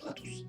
À tous.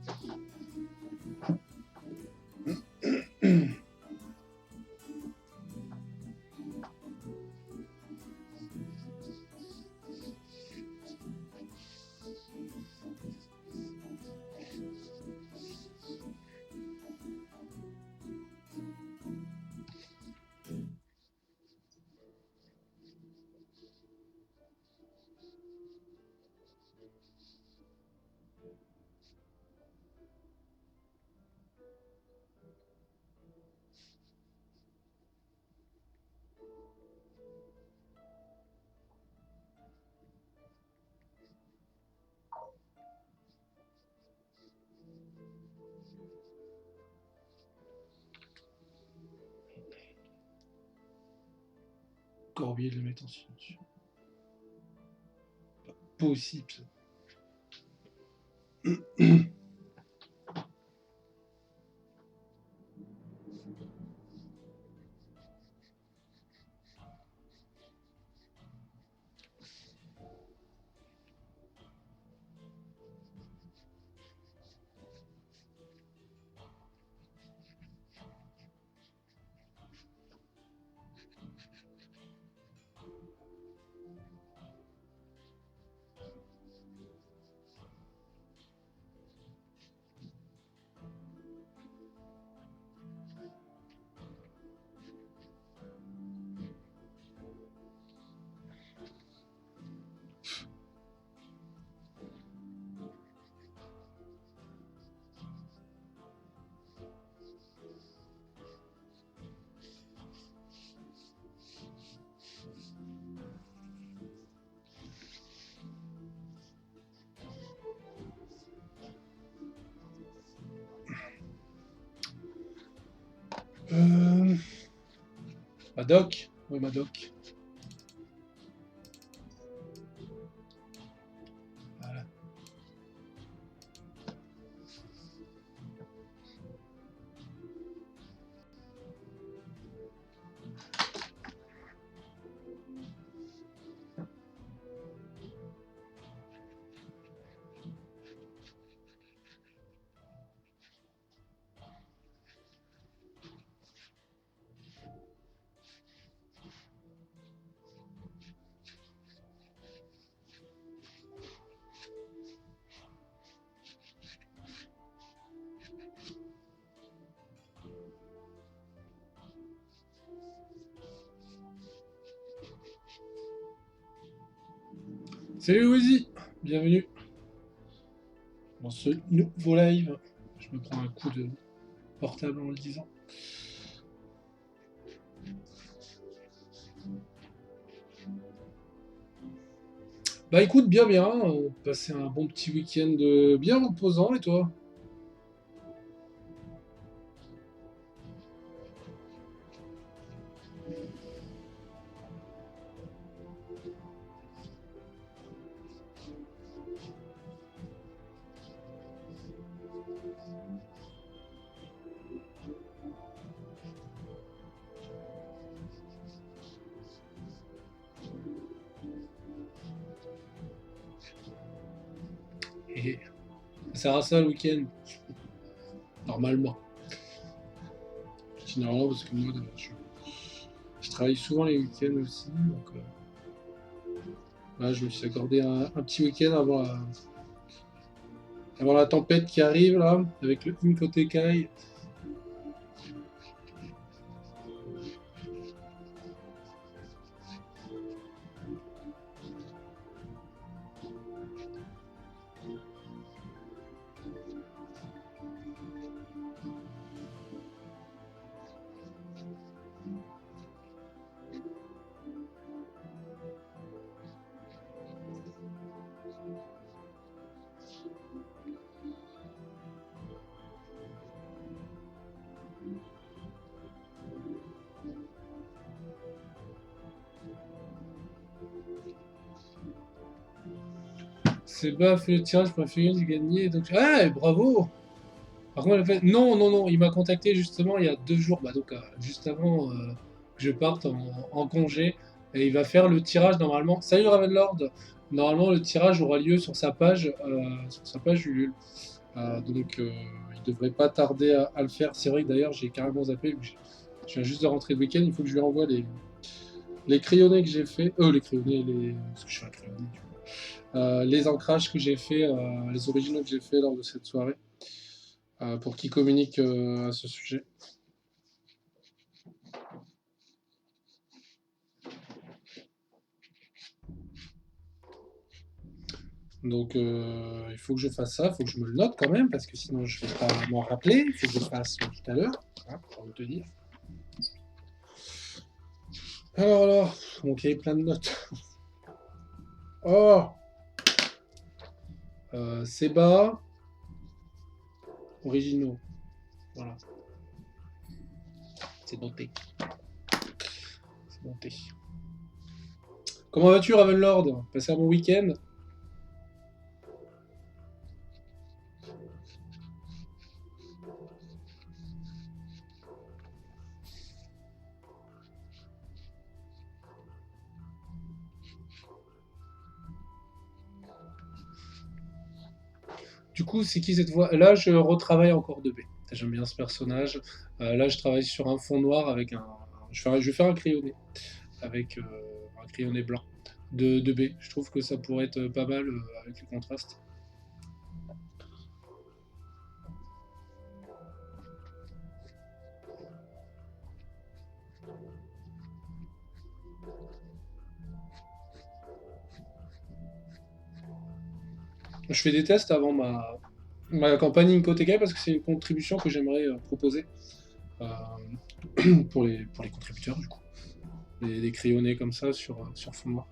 Encore oublié de le mettre en silencieux. Pas possible ça. Madoc. Oui, Madoc. Voilà. Salut Wheezy, bienvenue dans ce nouveau live. Je me prends un coup de portable en le disant. Bah écoute, bien, passer un bon petit week-end bien reposant, et toi? sert à ça le week-end. Normalement. Généralement, parce que moi, je travaille souvent les week-ends aussi. Donc, là, je me suis accordé un petit week-end avant la tempête qui arrive, là, avec le Inkotekai. C'est bas fait le tirage pour la figurine du gagné. Donc, ah, bravo! Par contre, non, non, non, il m'a contacté justement il y a 2 jours, bah donc juste avant que je parte en congé, et il va faire le tirage normalement. Salut Ravenlord! Normalement, le tirage aura lieu sur sa page Ulule. Donc, il devrait pas tarder à le faire. C'est vrai que d'ailleurs, j'ai carrément zappé, vu que je viens juste de rentrer le week-end, il faut que je lui envoie les crayonnés que j'ai fait. Les crayonnés, parce que je suis un crayonné, du coup. Les ancrages que j'ai fait, les originaux que j'ai fait lors de cette soirée, pour qu'ils communiquent à ce sujet. Donc il faut que je fasse ça, il faut que je me le note quand même, parce que sinon je ne vais pas m'en rappeler. Il faut que je le fasse tout à l'heure, hein, pour te dire. Alors, donc il y avait plein de notes. Oh, Seba, originaux. Voilà. C'est noté. C'est noté. Comment vas-tu, Ravenlord? Passé un bon week-end? Du coup, c'est qui cette voix? Là, je retravaille encore 2B. J'aime bien ce personnage. Là, je travaille sur un fond noir avec un. Je vais faire un crayonné. Avec un crayonné blanc de B. Je trouve que ça pourrait être pas mal avec le contraste. Je fais des tests avant ma campagne Incoteca parce que c'est une contribution que j'aimerais proposer euh, pour les contributeurs du coup. Des crayonnés comme ça sur fond noir.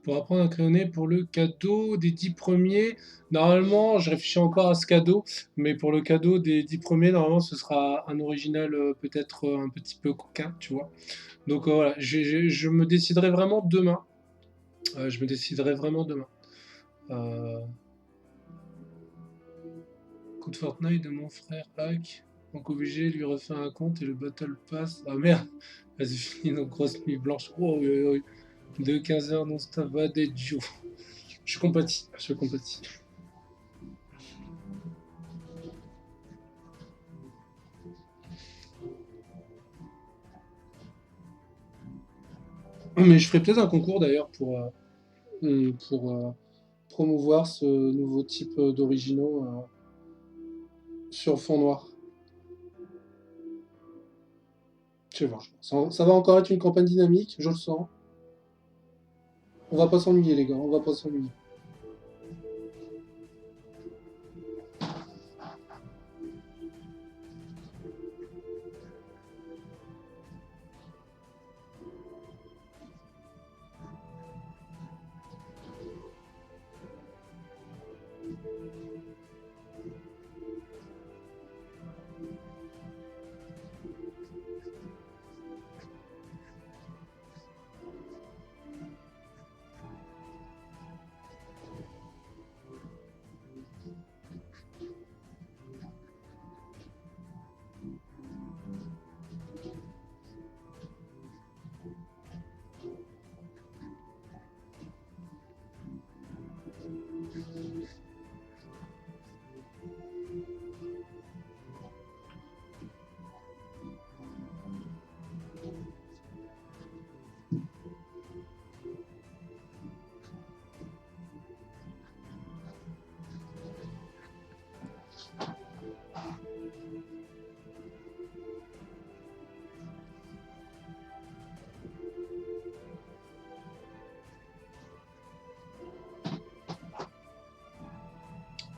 Pour apprendre à crayonner pour le cadeau des 10 premiers. Normalement, je réfléchis encore à ce cadeau, mais pour le cadeau des 10 premiers, normalement, ce sera un original peut-être un petit peu coquin, tu vois. Donc voilà, je me déciderai vraiment demain. Je me déciderai vraiment demain. Euh, Coup de Fortnite de mon frère Hack. Donc obligé, lui refait un compte et le Battle Pass. Ah merde, vas-y, fini nos grosses nuits blanches. Oh, oui, oui, oui. De 15h non-stop, va des Joe. Je compatis, je compatis. Mais je ferai peut-être un concours d'ailleurs pour promouvoir ce nouveau type d'originaux sur fond noir. Je sais pas, ça va encore être une campagne dynamique, je le sens. On va pas s'ennuyer les gars, on va pas s'ennuyer.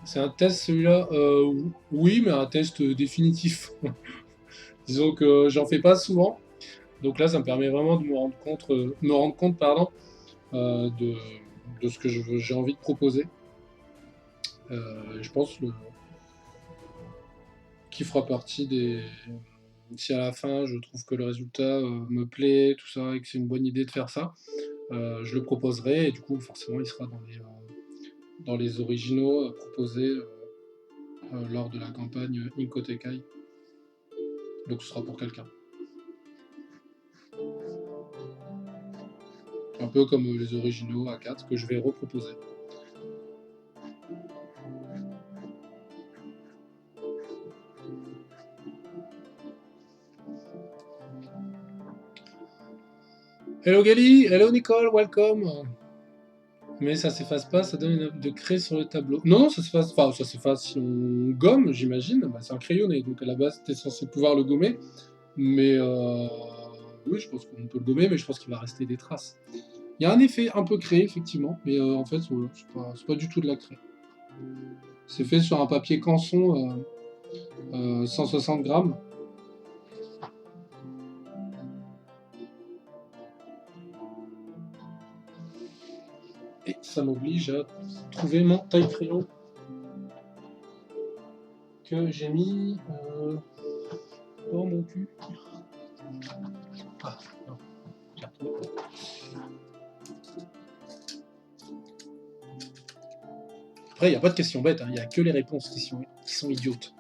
C'est un test celui-là oui, mais un test définitif. Disons que j'en fais pas souvent. Donc là, ça me permet vraiment de me rendre compte pardon, de ce que j'ai envie de proposer. Je pense qui fera partie des. Si à la fin je trouve que le résultat me plaît, tout ça, et que c'est une bonne idée de faire ça, je le proposerai et du coup forcément il sera dans les originaux proposés lors de la campagne Inkotekai. Donc ce sera pour quelqu'un. Un peu comme les originaux A4 que je vais reproposer. Hello Gali, hello Nicole, welcome. Mais ça s'efface pas, ça donne une de créer sur le tableau. Non, non, ça s'efface. Enfin, ça s'efface si on gomme, j'imagine. Bah, c'est un crayonné, donc à la base, t'es censé pouvoir le gommer. Mais oui, je pense qu'on peut le gommer, mais je pense qu'il va rester des traces. Il y a un effet un peu créé, effectivement, mais en fait, voilà, c'est pas du tout de la craie. C'est fait sur un papier canson 160 grammes. Et ça m'oblige à trouver mon taille crayon que j'ai mis dans mon cul. Ah, non, j'ai retrouvé. Après, il n'y a pas de questions bêtes, il n'y a que les réponses qui sont idiotes.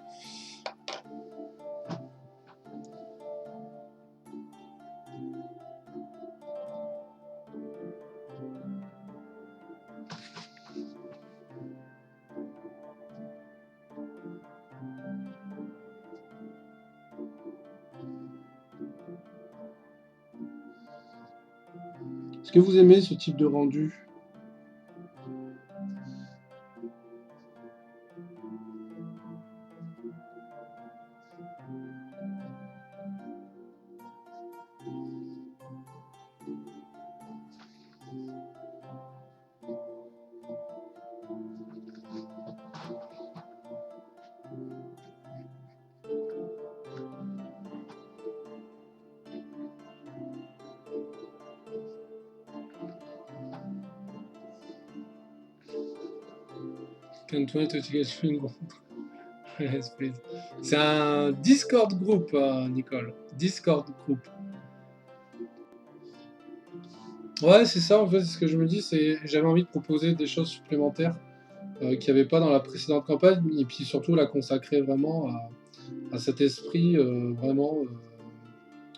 Est-ce que vous aimez ce type de rendu? Can't wait to get you. Yes, please. C'est un Discord group, Nicole. Discord group. Ouais, c'est ça, en fait, c'est ce que je me dis, c'est j'avais envie de proposer des choses supplémentaires qu'il n'y avait pas dans la précédente campagne, et puis surtout la consacrer vraiment à cet esprit vraiment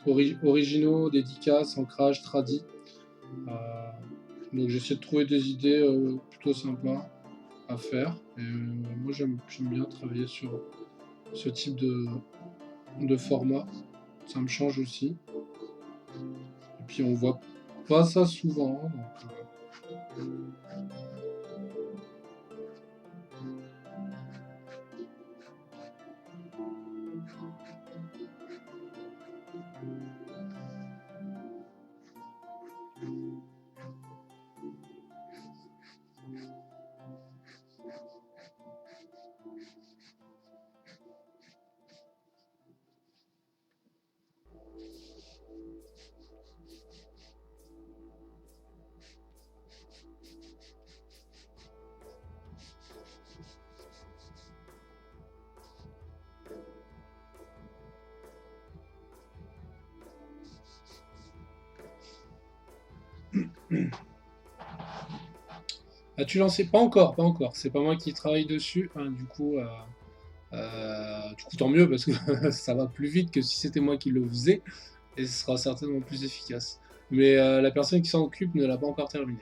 originaux, dédicaces, ancrage, tradi. Euh, donc j'essaie de trouver des idées plutôt sympas à faire. Et moi j'aime bien travailler sur ce type de format. Ça me change aussi. Et puis on voit pas ça souvent. Donc, as-tu lancé? Pas encore, pas encore. C'est pas moi qui travaille dessus. Hein, du coup, tant mieux parce que ça va plus vite que si c'était moi qui le faisais et ce sera certainement plus efficace. Mais la personne qui s'en occupe ne l'a pas encore terminé.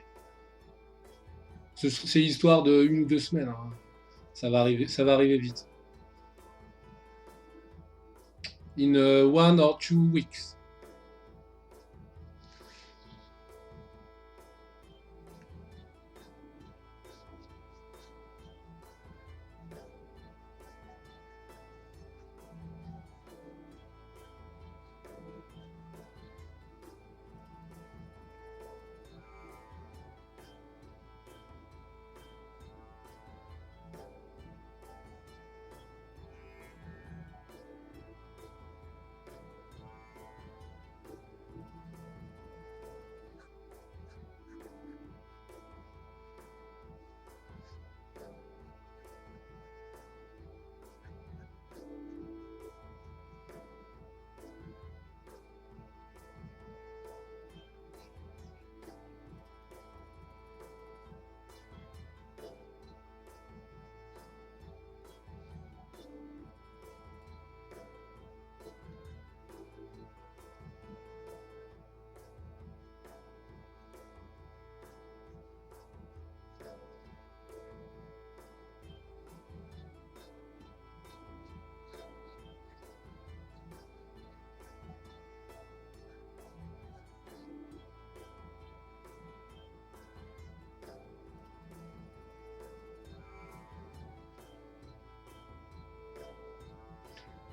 C'est l'histoire de 1 ou 2 semaines. Hein. Ça va arriver vite. In 1 or 2 weeks.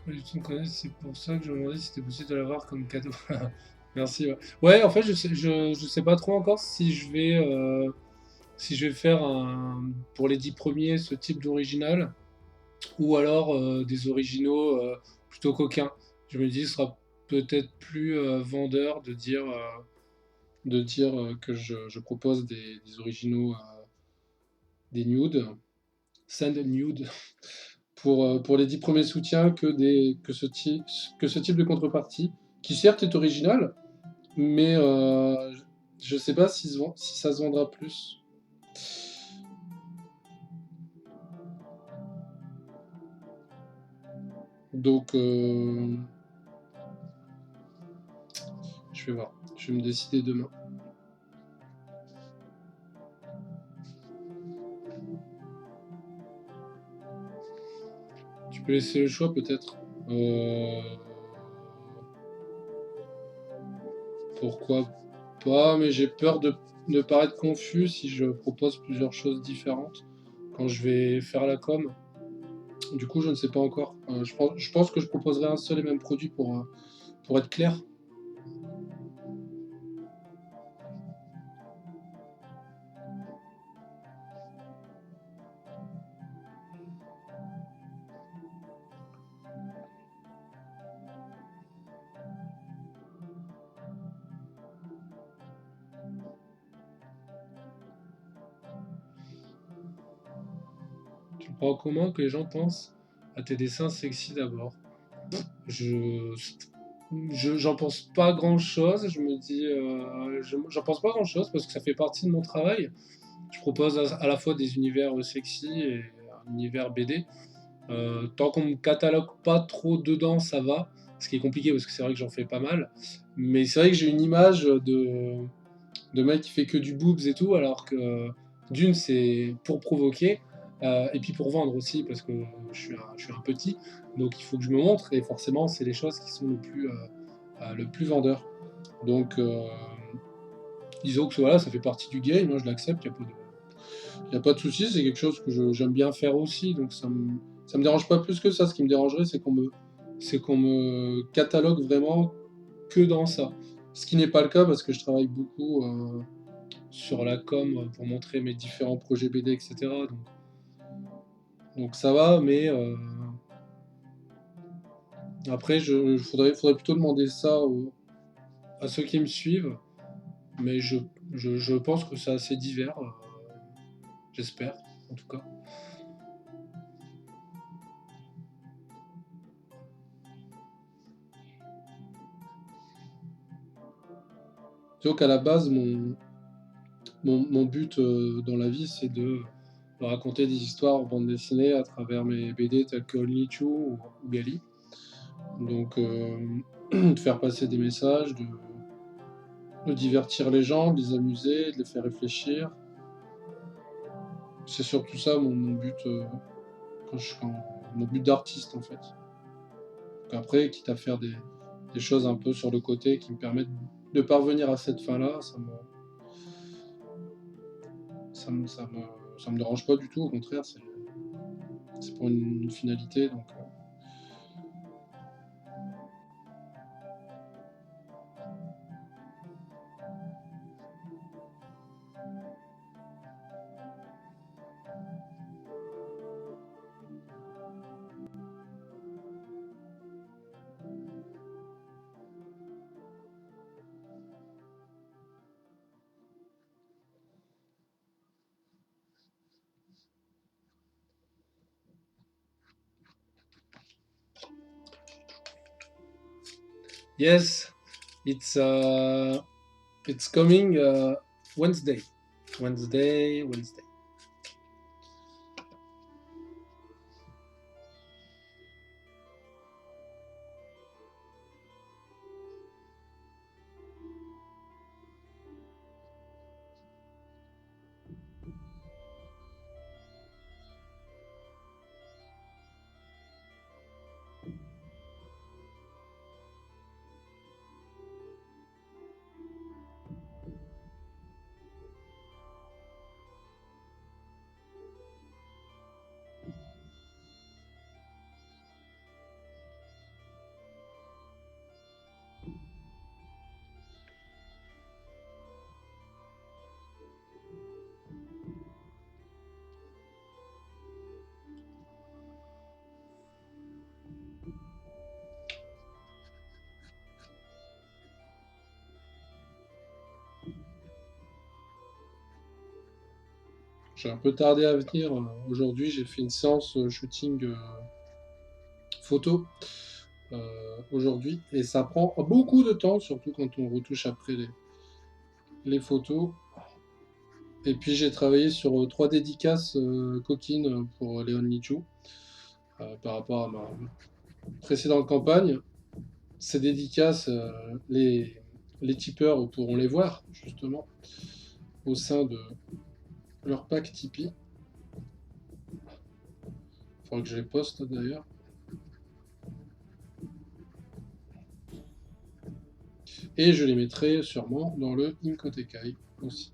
Pas du tout me connaître, c'est pour ça que je me demandais si c'était possible de l'avoir comme cadeau. Merci. Ouais. Ouais, en fait, je sais pas trop encore si je vais faire pour les 10 premiers ce type d'original ou alors des originaux plutôt coquins. Je me dis, ce sera peut-être plus vendeur de dire que je propose des originaux, des nudes, send nude, pour les 10 premiers soutiens que ce type de contrepartie, qui certes est original, mais je sais pas si ça se vendra plus. Donc, je vais voir. Je vais me décider demain. Tu peux laisser le choix peut-être. Pourquoi pas, mais j'ai peur de paraître confus si je propose plusieurs choses différentes quand je vais faire la com. Du coup, je ne sais pas encore. Je pense que je proposerai un seul et même produit pour être clair. Tu prends comment que les gens pensent à tes dessins sexy d'abord? Je, j'en pense pas grand-chose. Je me dis, j'en pense pas grand-chose parce que ça fait partie de mon travail. Je propose à la fois des univers sexy et un univers BD. Tant qu'on me catalogue pas trop dedans, ça va. Ce qui est compliqué parce que c'est vrai que j'en fais pas mal. Mais c'est vrai que j'ai une image de mec qui fait que du boobs et tout, alors que d'une, c'est pour provoquer, et puis pour vendre aussi, parce que je suis un petit, donc il faut que je me montre, et forcément, c'est les choses qui sont le plus vendeur. Donc, disons que voilà, ça fait partie du game, hein, je l'accepte, y a pas de souci, c'est quelque chose que j'aime bien faire aussi, donc ça me dérange pas plus que ça. Ce qui me dérangerait, c'est qu'on me catalogue vraiment que dans ça. Ce qui n'est pas le cas parce que je travaille beaucoup sur la com pour montrer mes différents projets BD, etc. Donc ça va, mais après, faudrait plutôt demander ça à ceux qui me suivent. Mais je pense que c'est assez divers, j'espère, en tout cas. Donc à la base, mon but dans la vie, c'est de raconter des histoires en bande dessinée à travers mes BD tels que Only Two ou Gali. Donc de faire passer des messages, de divertir les gens, de les amuser, de les faire réfléchir. C'est surtout ça mon but mon but d'artiste en fait. Donc après, quitte à faire des choses un peu sur le côté qui me permettent de parvenir à cette fin-là, ça me, ça me, ça me dérange pas du tout, au contraire, c'est pour une finalité. Donc, yes, it's uh, it's coming Wednesday. Wednesday. J'ai un peu tardé à venir. Aujourd'hui, j'ai fait une séance shooting photo aujourd'hui et ça prend beaucoup de temps, surtout quand on retouche après les photos. Et puis j'ai travaillé sur trois dédicaces coquines pour Léon Lichou par rapport à ma précédente campagne. Ces dédicaces, les tipeurs pourront les voir justement au sein de leur pack Tipeee. Il faudra que je les poste d'ailleurs. Et je les mettrai sûrement dans le Inkotekai aussi.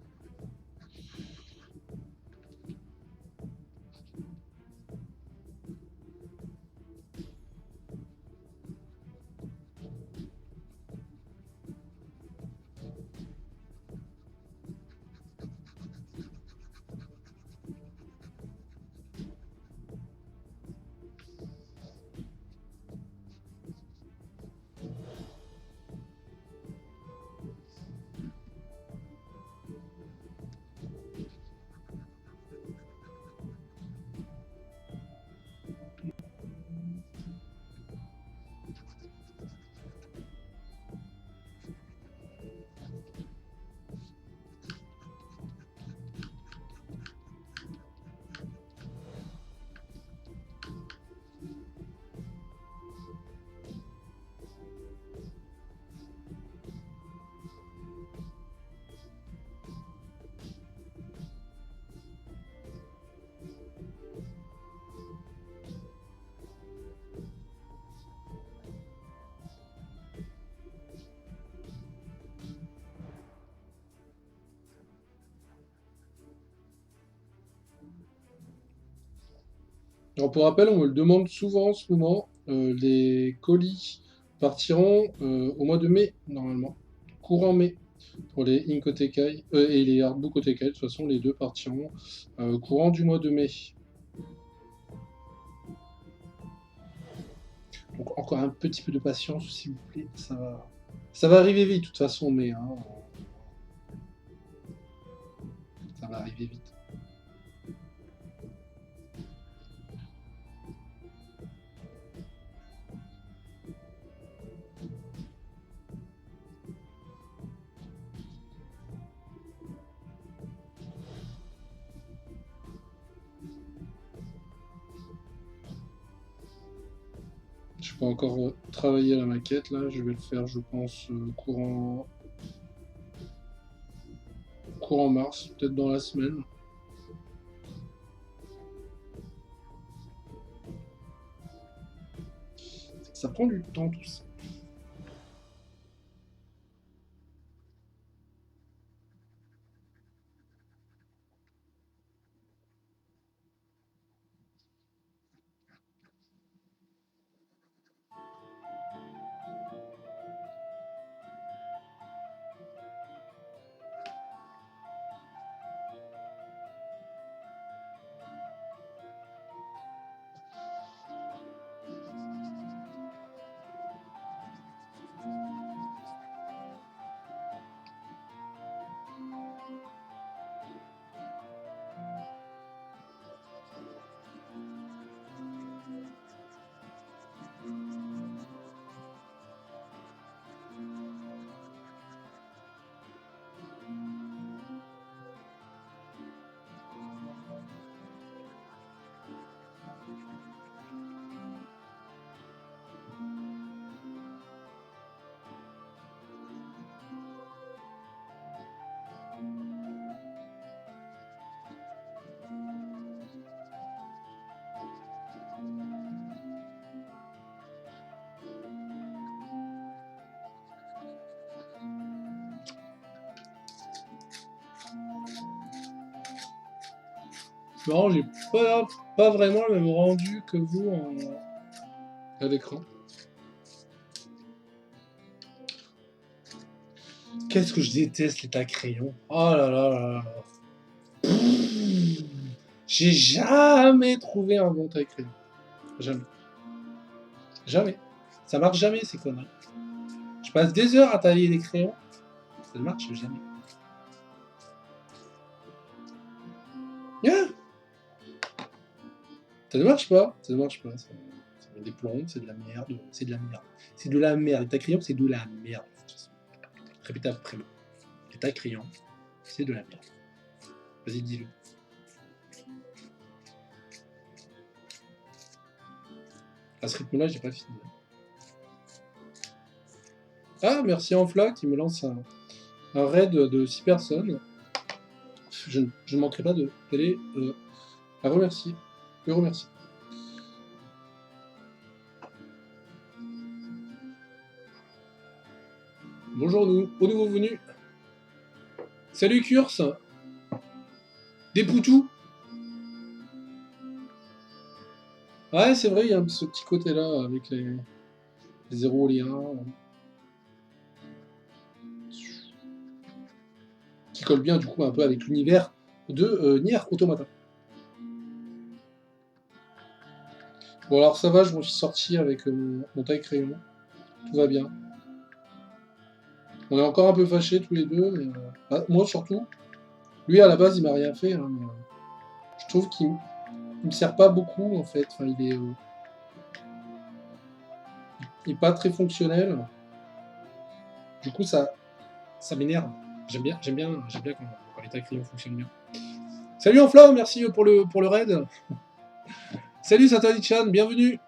Alors pour rappel, on me le demande souvent en ce moment. Les colis partiront au mois de mai, normalement. Courant mai. Pour les Inkotekai et les Artbook Otekai, de toute façon, les deux partiront courant du mois de mai. Donc encore un petit peu de patience, s'il vous plaît. Ça va arriver vite, de toute façon, mais hein, ça va arriver vite. Je peux encore travailler à la maquette, là. Je vais le faire, je pense, courant mars, peut-être dans la semaine. Ça prend du temps, tout ça. Non, j'ai pas vraiment le même rendu que vous à l'écran. Qu'est-ce que je déteste les tacs crayons. Oh là là là là. J'ai jamais trouvé un bon taille crayon. Jamais. Jamais. Ça marche jamais ces conneries. Je passe des heures à tailler des crayons. Ça ne marche jamais. Yeah, ça ne marche pas. Ça ne marche pas. Ça met des plombs, c'est de la merde. C'est de la merde. C'est de la merde. Les tailles crayons, c'est de la merde. Répétez après moi. Les tailles crayons, c'est de la merde. Vas-y, dis-le. À ce rythme-là, j'ai pas fini. Ah, merci Enfla qui me lance un raid de 6 personnes. Je ne manquerai pas d'aller à remercier. Le remercier. Bonjour aux nouveaux venus. Salut Kurse. Des poutous. Ouais, c'est vrai, il y a ce petit côté-là avec les zéro-liens. Qui colle bien du coup un peu avec l'univers de Nier Automata. Bon alors ça va, je m'en suis sorti avec mon taille crayon. Tout va bien. On est encore un peu fâchés tous les deux, mais bah, moi surtout. Lui à la base il m'a rien fait, hein, mais, je trouve qu'il me sert pas beaucoup en fait. Enfin, il est pas très fonctionnel. Du coup ça m'énerve. J'aime bien quand les tailles crayons fonctionnent bien. Salut Enflamme, merci pour le raid. Salut Satani-chan, bienvenue.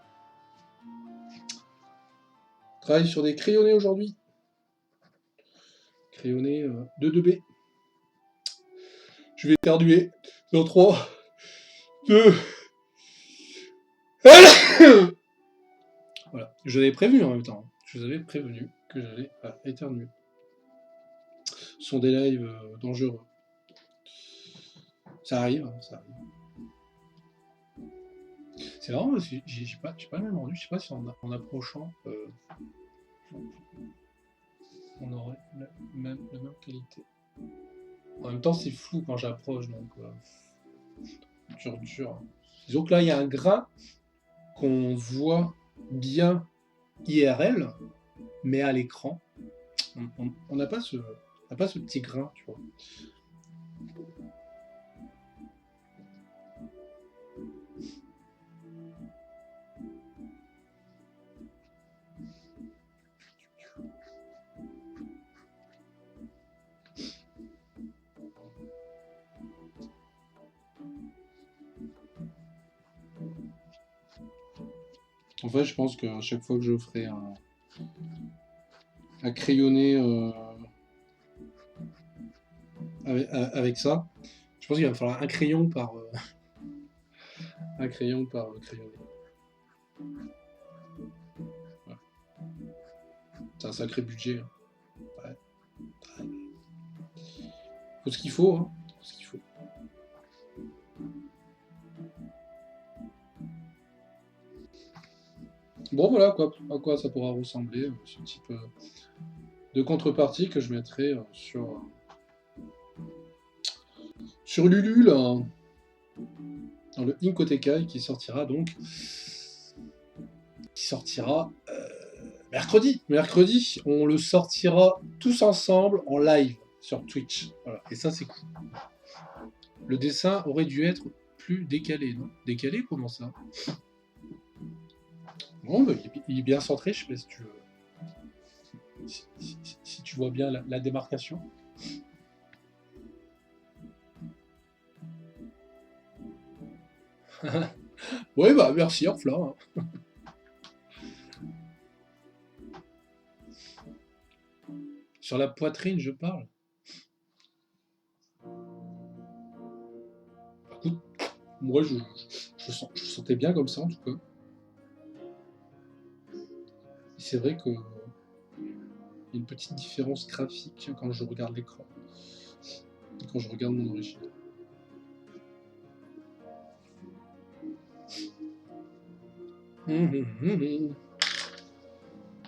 Travaille sur des crayonnés aujourd'hui. Crayonné de 2B. Je vais éternuer dans 3, 2. Voilà. Je vous avais prévenu en même temps. Je vous avais prévenu que j'allais éternuer. Ce sont des lives dangereux. Ça arrive, hein, ça arrive. C'est marrant parce que j'ai pas le même rendu. Je sais pas si en approchant, on aurait la même qualité. En même temps, c'est flou quand j'approche, donc dur. Disons que là, il y a un grain qu'on voit bien IRL, mais à l'écran, on n'a pas ce petit grain, tu vois. En fait, je pense qu'à chaque fois que je ferai un crayonné avec ça, je pense qu'il va me falloir un crayon par crayonné. Ouais. C'est un sacré budget. Hein. Ouais. Faut ce qu'il faut, hein. Faut ce qu'il faut. Bon voilà quoi, à quoi ça pourra ressembler, ce type de contrepartie que je mettrai sur Lulu là, dans le Inkotekai qui sortira donc mercredi. Mercredi, on le sortira tous ensemble en live sur Twitch. Voilà. Et ça c'est cool. Le dessin aurait dû être plus décalé, non? Décalé, comment ça? Bon, bah, il est bien centré, je sais pas si tu si tu vois bien la démarcation. Oui, bah merci, Orfla. Hein. Sur la poitrine, je parle. Écoute, moi, je sentais bien comme ça, en tout cas. C'est vrai que y a une petite différence graphique quand je regarde l'écran, quand je regarde mon origine.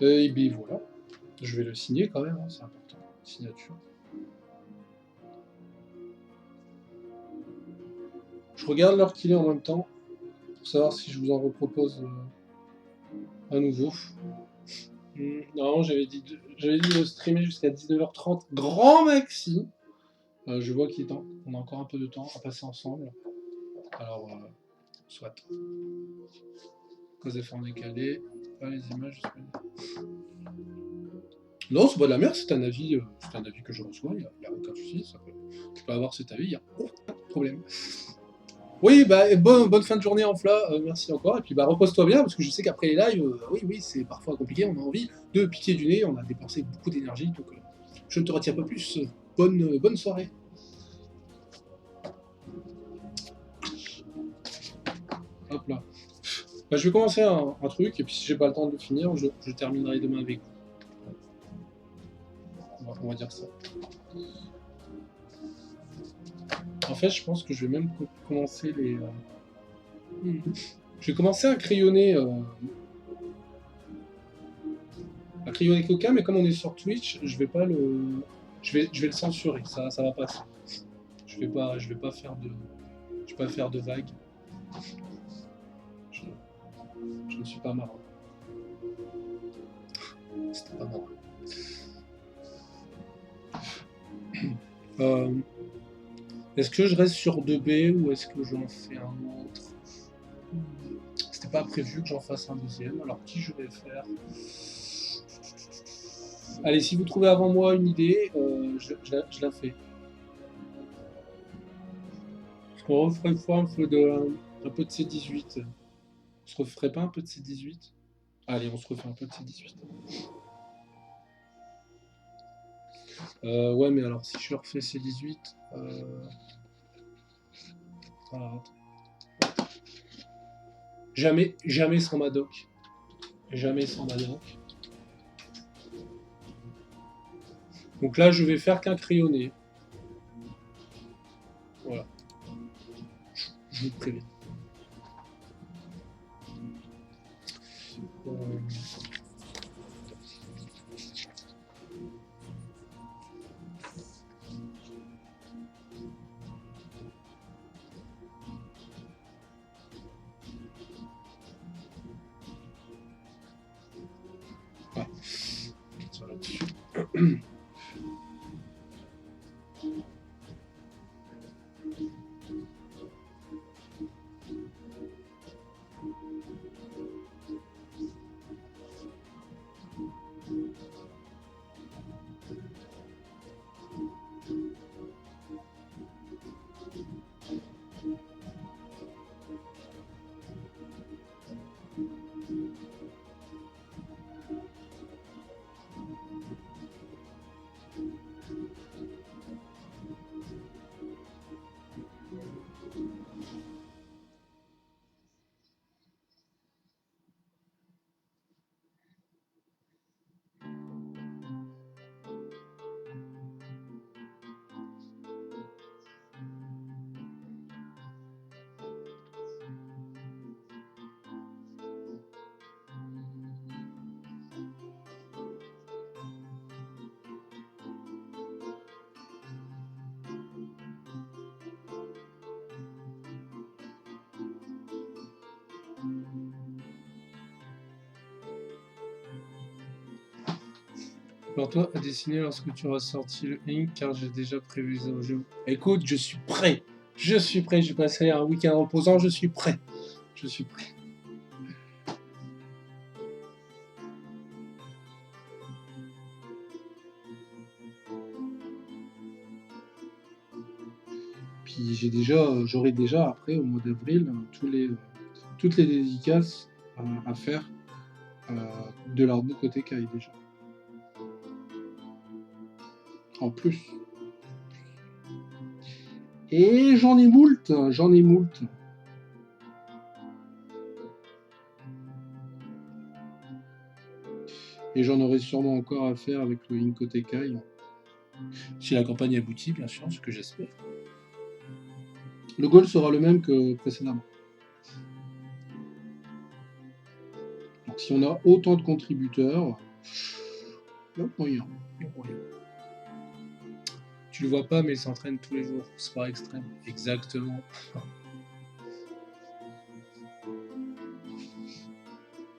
Et bien voilà, je vais le signer quand même, hein, c'est important, signature. Je regarde l'heure qu'il est en même temps, pour savoir si je vous en repropose à nouveau. Non, j'avais dit de streamer jusqu'à 19h30, grand maxi. Je vois qu'on a encore un peu de temps à passer ensemble. Alors, soit. Cause effet en décalé, pas les images. Non, c'est pas de la merde, c'est un avis que je reçois, il n'y a aucun souci. Tu peux avoir cet avis, il n'y a aucun problème. Oui, bah, bonne fin de journée en fla, merci encore. Et puis bah, repose-toi bien, parce que je sais qu'après les lives, oui, c'est parfois compliqué, on a envie de piquer du nez, on a dépensé beaucoup d'énergie, donc je ne te retiens pas plus. Bonne soirée. Hop là. Bah, je vais commencer un truc, et puis si j'ai pas le temps de le finir, je terminerai demain avec vous. On va dire ça. En fait, je pense que je vais même commencer les... Je vais commencer à crayonner Coca, mais comme on est sur Twitch, je vais pas le... Je vais le censurer, ça va passer. Je vais pas faire de vagues. Je ne suis pas marrant. C'était pas marrant. Est-ce que je reste sur 2B ou est-ce que j'en fais un autre? C'était pas prévu que j'en fasse un deuxième, alors qui je vais faire? Allez, si vous trouvez avant moi une idée, je la fais. Est-ce qu'on referait pas un peu de C18? On se referait pas un peu de C18? Allez, on se refait un peu de C18. Ouais, mais alors si je refais C18... Alors, jamais sans Madoc. Jamais sans Madoc. Donc là, je vais faire qu'un crayonné. Voilà. Je vous préviens. Ouais. Ça va dessus. Alors toi, à dessiner lorsque tu auras sorti le Ink, car j'ai déjà prévu ça au jeu. Écoute, je suis prêt. Je suis prêt. J'ai passé un week-end reposant. Je suis prêt. Je suis prêt. Puis j'aurai déjà après, au mois d'avril, toutes les dédicaces à faire de l'artbook OTK déjà. En plus. Et j'en ai moult. Et j'en aurai sûrement encore à faire avec le Inko Tekai. Si la campagne aboutit, bien sûr, ce que j'espère. Le goal sera le même que précédemment. Donc si on a autant de contributeurs, il y a moyen. Tu le vois pas, mais il s'entraîne tous les jours. Sport extrême. Exactement.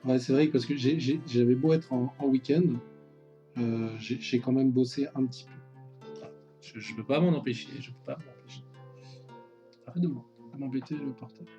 Ouais, c'est vrai que parce que j'avais beau être en week-end, j'ai quand même bossé un petit peu. Je peux pas m'en empêcher. Arrête de m'embêter le portable.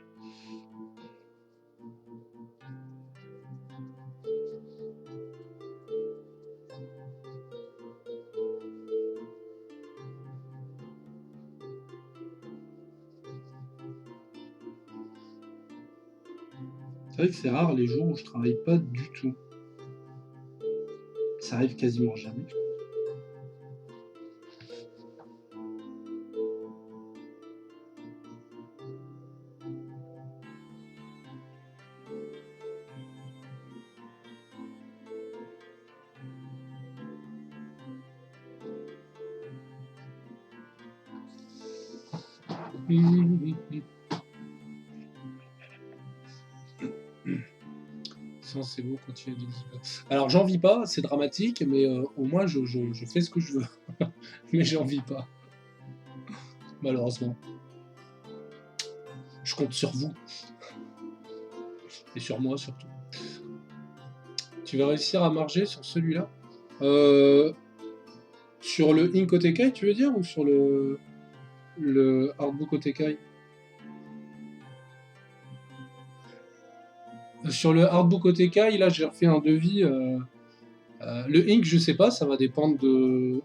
C'est vrai que c'est rare les jours où je travaille pas du tout. Ça arrive quasiment jamais. Sinon, c'est beau, continuer de... Alors, j'en vis pas, c'est dramatique, mais au moins, je fais ce que je veux. Mais j'en vis pas. Malheureusement. Je compte sur vous. Et sur moi, surtout. Tu vas réussir à marger sur celui-là sur le Ink Otekai, tu veux dire, ou sur le Artbook Otekai? Sur le Artbook Otekai, là, j'ai refait un devis. Le Ink, je sais pas, ça va dépendre du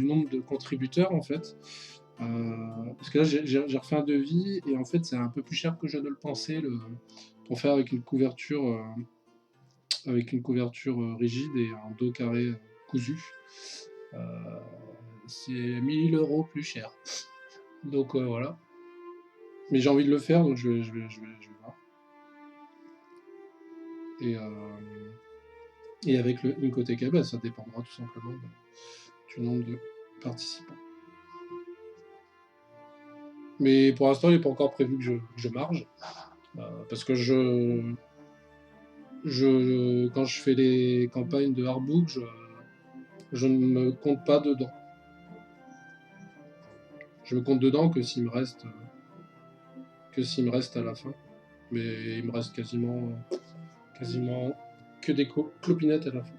nombre de contributeurs, en fait. Parce que là, j'ai refait un devis, et en fait, c'est un peu plus cher que je ne le pensais, pour faire avec une couverture rigide et un dos carré cousu. C'est 1000 € plus cher. Donc voilà. Mais j'ai envie de le faire, donc je vais voir. Et avec le Incoteka, bah, ça dépendra tout simplement du nombre de participants. Mais pour l'instant, il n'est pas encore prévu que je marge. Parce que Quand je fais les campagnes de hardbook, je ne me compte pas dedans. Je me compte dedans que s'il me reste à la fin. Mais il me reste quasiment que des clopinettes à la fin.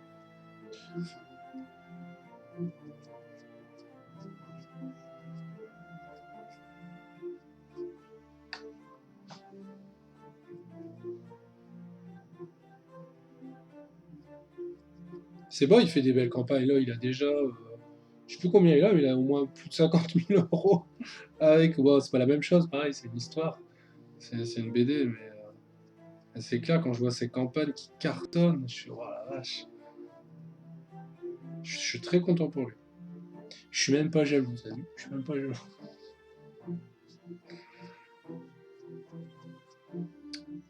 C'est bon, il fait des belles campagnes. Là, il a déjà. Je sais plus combien il a, mais il a au moins plus de 50 000 euros. Avec, bon, c'est pas la même chose, pareil, c'est une histoire. C'est une BD, mais c'est clair, quand je vois ces campagnes qui cartonnent, je suis, oh la vache. Je suis très content pour lui. Je suis même pas jaloux, t'as vu? Je suis même pas jaloux.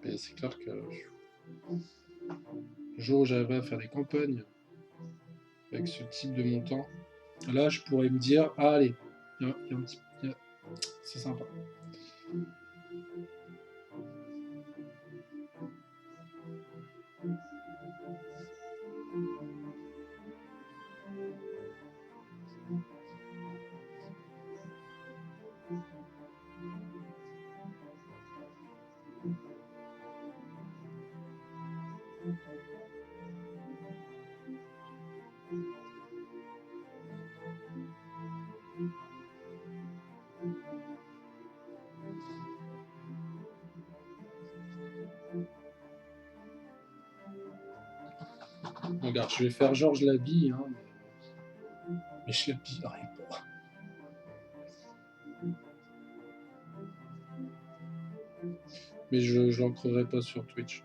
Mais c'est clair que le jour où j'arriverai à faire des campagnes avec ce type de montant, là, je pourrais me dire, ah, allez, c'est sympa. Regarde, je vais faire Georges l'habille, hein, mais je l'habillerai pas. Mais je l'ancrerai pas sur Twitch.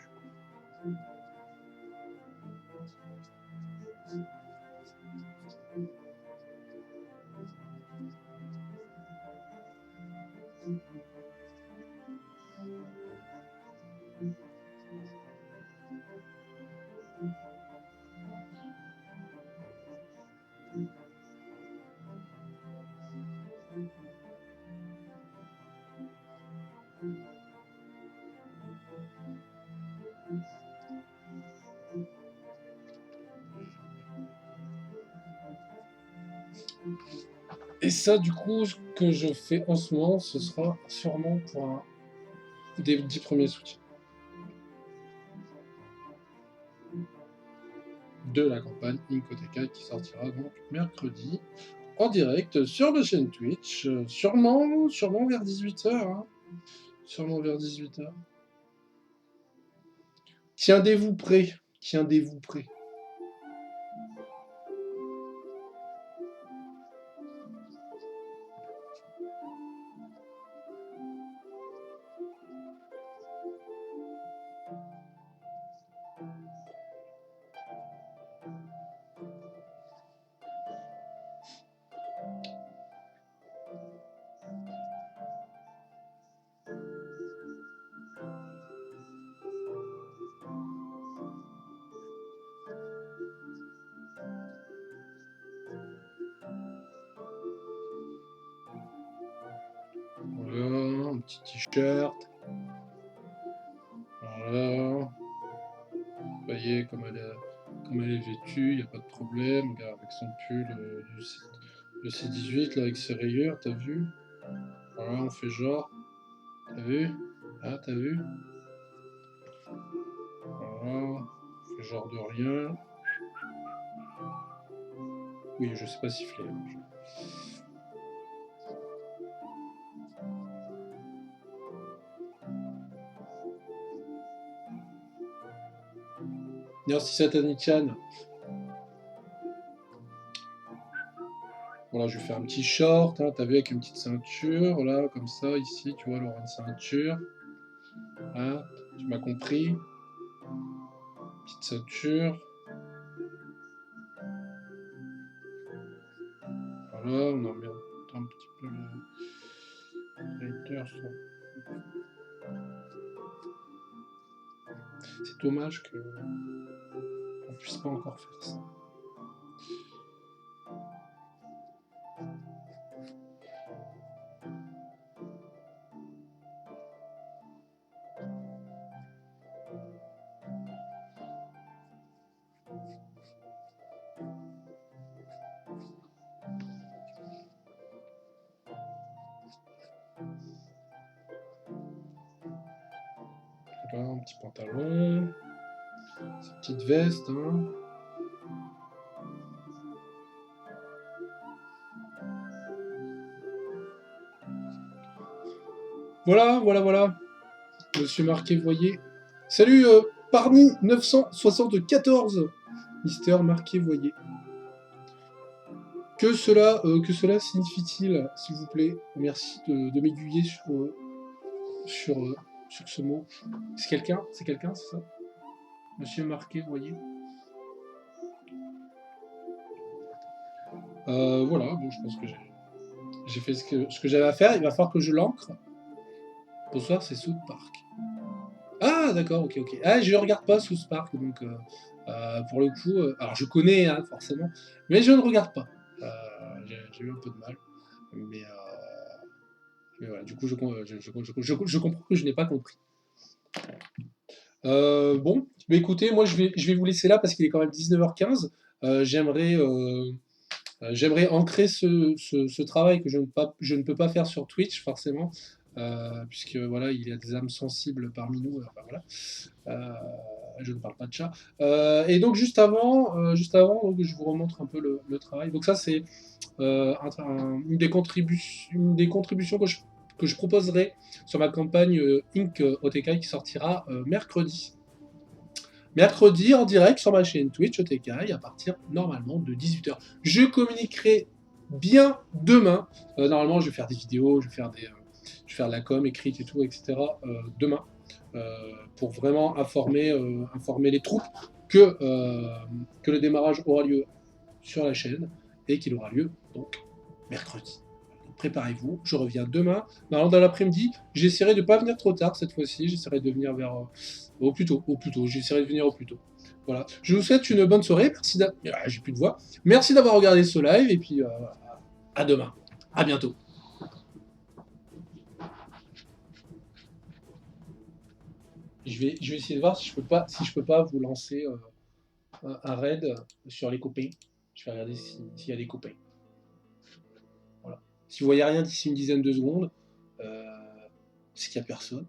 Et ça, du coup, ce que je fais en ce moment, ce sera sûrement pour un des 10 premiers soutiens de la campagne Incoteca qui sortira donc mercredi en direct sur la chaîne Twitch, sûrement vers 18h. Hein. Sûrement vers 18h. Tiendez-vous prêts. Tiendez-vous prêts. Voilà, un petit t-shirt. Voilà. Vous voyez comme elle est vêtue, il n'y a pas de problème. Regarde, avec son pull le C18, là, avec ses rayures, t'as vu? Voilà, on fait genre. T'as vu? Ah, t'as vu? Voilà, on fait genre de rien. Oui, je sais pas siffler. Hein. Merci Satanichan. Voilà, je vais faire un petit short, hein, t'as vu, avec une petite ceinture, voilà, comme ça, ici, tu vois, elle aura une ceinture. Hein, tu m'as compris? Petite ceinture. Voilà, on en met un petit peu le hater sur. C'est dommage qu'on puisse pas encore faire ça. Un petit pantalon. Cette petite veste. Hein. Voilà, voilà, voilà. Monsieur Marquet, voyez. Salut, parmi 974, Mister Marquet, voyez. Que cela signifie-t-il, s'il vous plaît? Merci de m'aiguiller sur ce mot. C'est quelqu'un, c'est ça? Monsieur Marquet, voyez. Voilà, bon, je pense que j'ai fait ce que j'avais à faire. Il va falloir que je l'ancre. Bonsoir, c'est South Park. Ah, d'accord, ok. Ah, je ne regarde pas South Park, donc pour le coup, alors je connais hein, forcément, mais je ne regarde pas. J'ai eu un peu de mal, mais voilà, du coup, je comprends que je n'ai pas compris. Bon, mais écoutez, moi je vais vous laisser là parce qu'il est quand même 19h15. J'aimerais ancrer ce travail que je ne peux pas faire sur Twitch forcément, puisque voilà, il y a des âmes sensibles parmi nous. Enfin, voilà. Je ne parle pas de chat. Et donc donc, je vous remontre un peu le travail. Donc ça c'est une des contributions que je proposerai sur ma campagne Inc. OTK qui sortira mercredi. Mercredi en direct sur ma chaîne Twitch OTK à partir normalement de 18h. Je communiquerai bien demain. Normalement, je vais faire des vidéos, je vais faire de la com écrite et tout, etc. Demain pour vraiment informer les troupes que le démarrage aura lieu sur la chaîne et qu'il aura lieu donc mercredi. Préparez-vous, je reviens demain. Dans l'après-midi, j'essaierai de ne pas venir trop tard cette fois-ci, j'essaierai de venir au plus tôt, j'essaierai de venir au plus tôt. Voilà. Je vous souhaite une bonne soirée, merci j'ai plus de voix. Merci d'avoir regardé ce live et puis à demain. À bientôt. Je vais essayer de voir si je peux pas vous lancer un raid sur les copains. Je vais regarder s'il y a des copains. Voilà. Si vous voyez rien d'ici une dizaine de secondes, c'est qu'il n'y a personne.